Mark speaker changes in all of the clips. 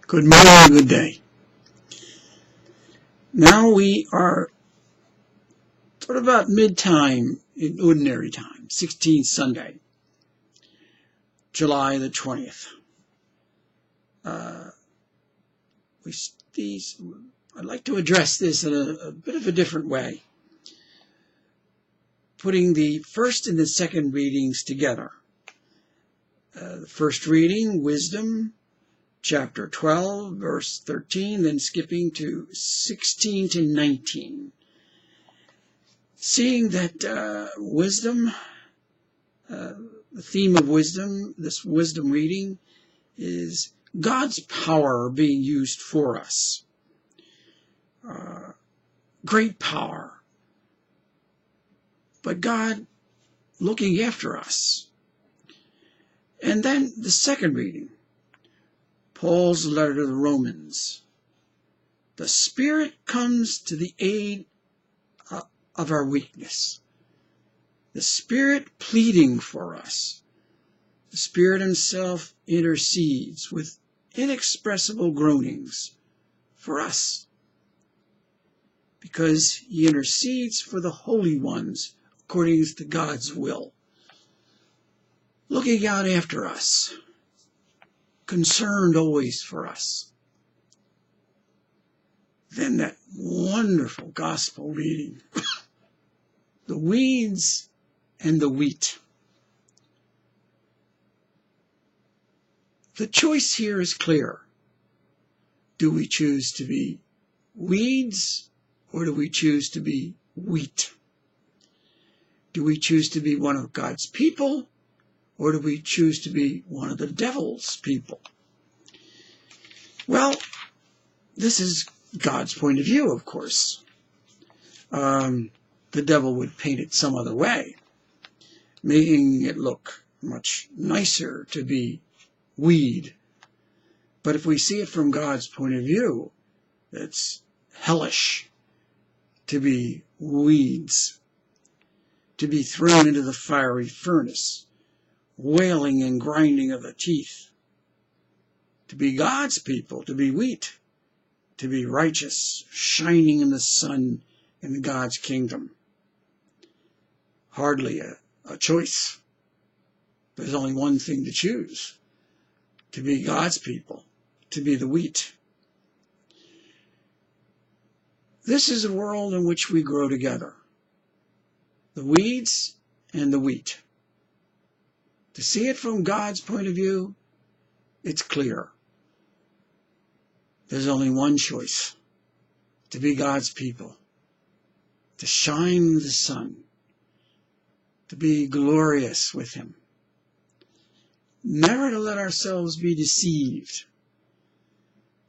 Speaker 1: Good morning, good day. Now we are sort of about mid-time in ordinary time, 16th Sunday, July the 20th. I'd like to address this in a bit of a different way, putting the first and the second readings together. The first reading, Wisdom, chapter 12, verse 13, then skipping to 16 to 19. Seeing that wisdom, the theme of wisdom, this wisdom reading, is God's power being used for us. Great power. But God looking after us. And then the second reading, Paul's letter to the Romans. The Spirit comes to the aid of our weakness. The Spirit pleading for us. The Spirit Himself intercedes with inexpressible groanings for us, because He intercedes for the holy ones according to God's will, looking out after us, concerned always for us. Then that wonderful gospel reading, the weeds and the wheat. The choice here is clear. Do we choose to be weeds or do we choose to be wheat? Do we choose to be one of God's people or do we choose to be one of the devil's people? Well, this is God's point of view, of course. The devil would paint it some other way, making it look much nicer to be weed. But if we see it from God's point of view, it's hellish to be weeds, to be thrown into the fiery furnace, wailing and grinding of the teeth. To be God's people, to be wheat, to be righteous, shining in the sun in God's kingdom. Hardly a choice. There's only one thing to choose. To be God's people, to be the wheat. This is a world in which we grow together. The weeds and the wheat. To see it from God's point of view, it's clear. There's only one choice. To be God's people. To shine the sun. To be glorious with Him. Never to let ourselves be deceived.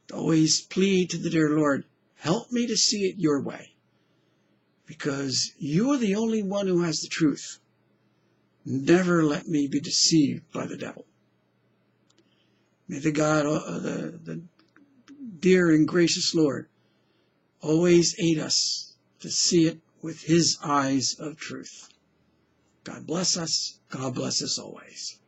Speaker 1: To always plead to the dear Lord, help me to see it your way. Because you are the only one who has the truth. Never let me be deceived by the devil. May the God, the dear and gracious Lord, always aid us to see it with His eyes of truth. God bless us. God bless us always.